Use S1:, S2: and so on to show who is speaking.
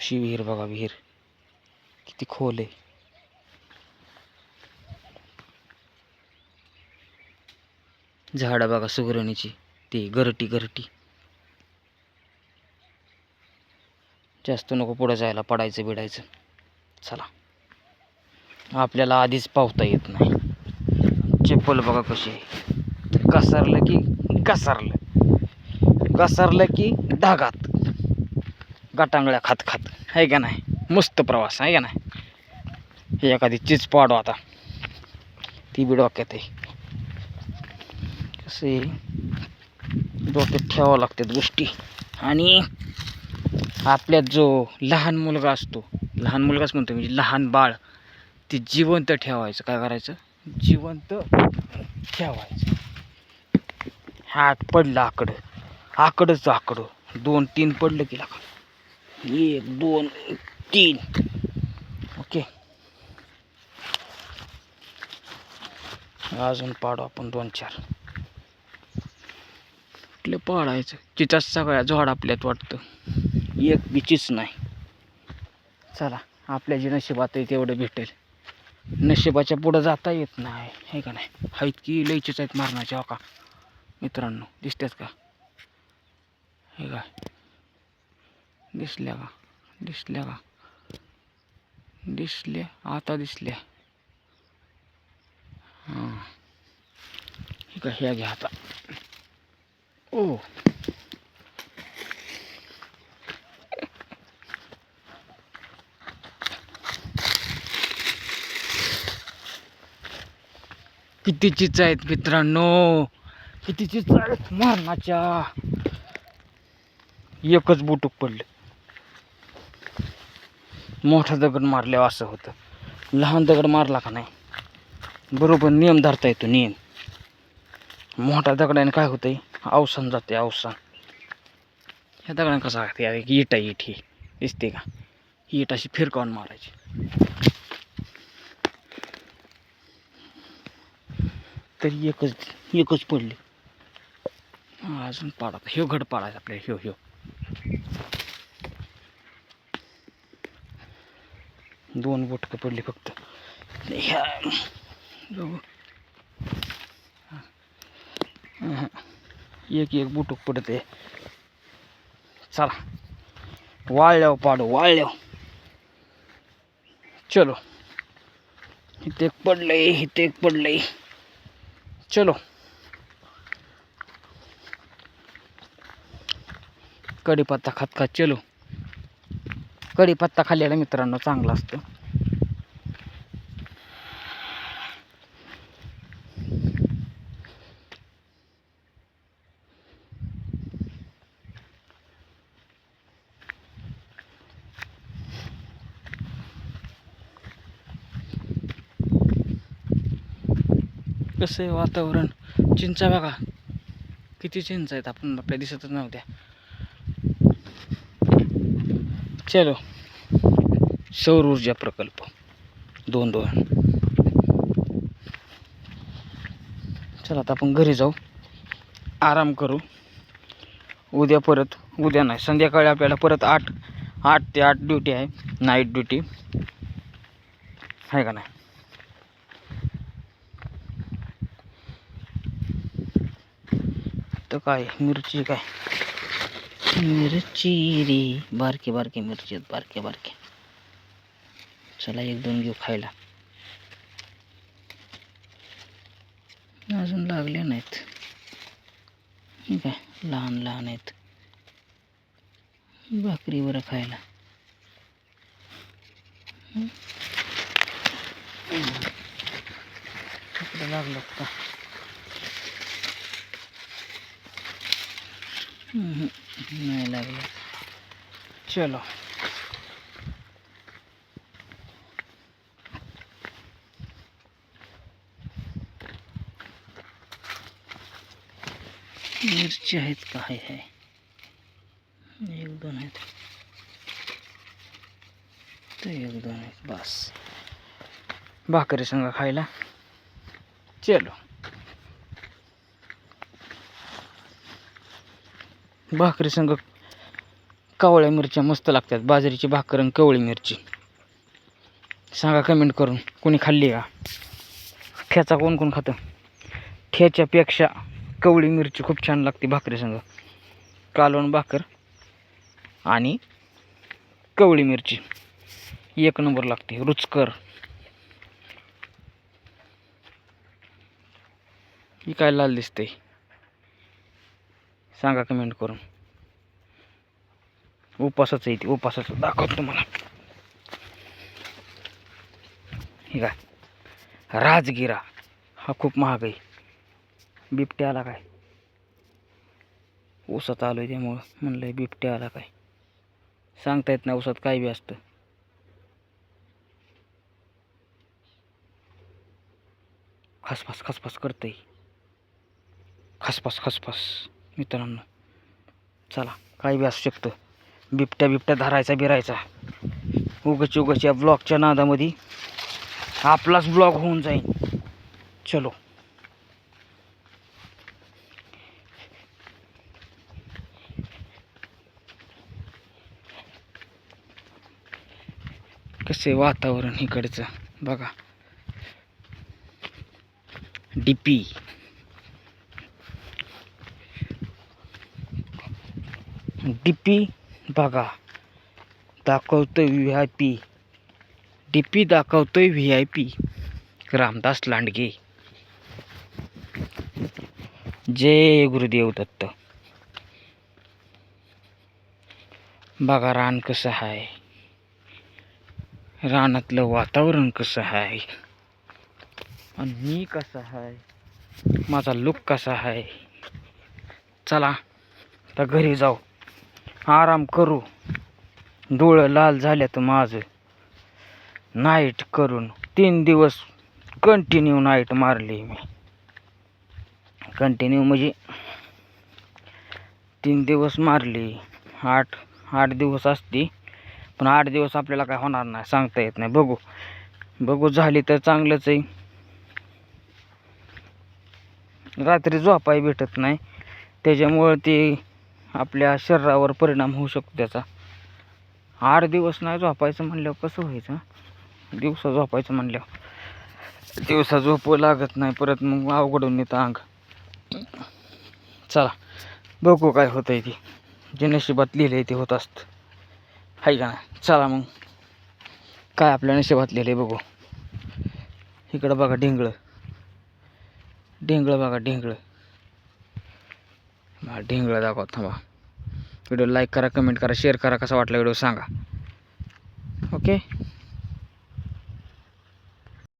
S1: कशी विहीर बघा, विहीर किती खोल आहे. झाडं बघा सुगरणीची, ती गरटी गरटी. जास्त नको पुढे जायला, पडायचं बिडायचं. चला, आपल्याला आधीच पावता येत नाही. चप्पल बघा कशी आहे, घसरलं की घसरलं की धागात गटांगळ्या खात खात, आहे का नाही. मस्त प्रवास आहे का नाही. हे एखादी चीज पाडू आता, ती बी डोक्यात आहे. कसे डोक्यात ठेवावं लागतात गोष्टी. आणि आपल्यात जो लहान मुलगा असतो, लहान मुलगाच म्हणतो म्हणजे लहान बाळ, ते जिवंत ठेवायचं. काय करायचं, जिवंत ठेवायचं. हात पडलं आकडच आकडं 2-3 पडलं की लागा, 1 2 3. ओके, अजून पाडू आपण 2-4. कुठलं पाडायचं, चिचाच सगळ्या जोड आपल्यात वाटतं, एक बिचीच नाही. चला, आपल्या जे नशिबात आहे तेवढं भेटेल. नशिबाच्या पुढं जाता येत नाही, हे का नाही. आहेत की लयचीच आहेत मारण्याच्या. का मित्रांनो, दिसतात का? हे काय दिसल्या का? दिसल्या आता दिसल्या. हां, हे काय, ह्या घ्या आता. ओ, किती चिच आहेत मित्रांनो, किती चिच आहेत मारणाच्या. एकच बुटूक पडलं. मोठा दगड मारल्यावर असं होतं, लहान दगड मारला का नाही बरोबर नियम धरता येतो. नियम मोठा दगडाने काय होतंय, अवसान जाते, अवसान. ह्या दगडाने कसा लागते, इट आहे, इट ही दिसते का, ही इट अशी फिरकावून मारायची. तरी एकच पडली. अजून पाडा, ह्यो घड पाडायचा आपल्याला. ह्यो 2 बोटकं पडली फक्त. ह्या एक बुटूक पडते. चला, वाळल्यावर पाडू, वाळल्यावर. चलो, इथे एक पडलंय, चलो. कढीपत्ता खात चलो. कढीपत्ता खाल्लेला मित्रांनो चांगला असतो. कसं आहे वातावरण. चिंचा बघा किती चिंचा आहेत, आपण आपल्या दिसतच नव्हत्या. चलो, सौर ऊर्जा प्रकल्प 2. चला, आता आपण घरी जाऊ, आराम करू. उद्या नाही, संध्याकाळी आपल्याला परत 8 ते 8 ड्युटी आहे, नाईट ड्युटी आहे का नाही. तर काय मिरची रे, बारके मिरची आहेत, बारके. चला, 1-2 घेऊ खायला. अजून लागले नाहीत, ठीक आहे, लहान आहेत. भाकरीवर खायला. लागलं का? नाही लागलं. चलो, मिरची आहेत का? आहे 1-2 आहेत, तर 1-2 आहेत बस. भाकरी संग खायला. चलो, भाकरी संग कवळ्या मिरच्या मस्त लागतात. बाजरीची भाकर आणि कवळी मिरची. सांगा कमेंट करून कोणी खाल्ली का? ठेचा कोण कोण खातं? ठेच्यापेक्षा कवळी मिरची खूप छान लागते भाकरीसंग. कालवण भाकर आणि कवळी मिरची एक नंबर लागते, रुचकर. ही काय लाल दिसते? सांगा कमेंट करून. उपासाचं आहे ते, उपासाचं दाखवतो तुम्हाला. हे काय राजगिरा, हा खूप महाग आहे. बिबट्या आला काय? ऊसात आलोय त्यामुळं म्हणलंय बिबट्या आला काय. सांगता येत नाही, ऊसात काय बी असतं. खसफस खसफस करतंय, खसफस खसफस. मित्रांनो चला, काय बी असू शकतं. बिबट्या धरायचा बिरायचा. उगाच या ब्लॉगच्या नादामध्ये आपलाच ब्लॉग होऊन जाईल. चलो. कसे वातावरण इकडचं बघा. डीपी बघा, दाखवतोय VIP. डीपी दाखवतोय VIP. रामदास लांडगे. जय गुरुदेव दत्त. बघा रान कसं आहे, रानातलं वातावरण कसं आहे, आणि मी कसा आहे, माझा लुक कसा आहे. चला आता घरी जाऊ, आराम करू. डोळं लाल झाल्यात माझं नाईट करून. 3 दिवस कंटिन्यू नाईट मारली मी. कंटिन्यू म्हणजे 3 दिवस मारली. 8 दिवस असते, पण 8 दिवस आपल्याला काय होणार नाही, सांगता येत नाही. बघू झाली तर चांगलंच आहे. रात्री झोपाय भेटत नाही, त्याच्यामुळं ते आपल्या शरीरावर परिणाम होऊ शकतो त्याचा. 8 दिवस नाही झोपायचं म्हणल्यावर कसं व्हायचं? दिवसा झोपायचं म्हणल्यावर दिवसा झोप लागत नाही, परत मग अवघडून येतं अंग. चला बघू काय होतंय ते. जे नशिबात लिहिलंय ते होत असतं, हाय का नाही? चला मग काय आपल्या नशिबात लिहिलंय बघू. इकडं बघा ढेंगळं बघा, ढेंगळं दाखवा. थांबा. व्हिडिओ लाईक करा, कमेंट करा, शेअर करा. कसा वाटला व्हिडिओ सांगा. ओके.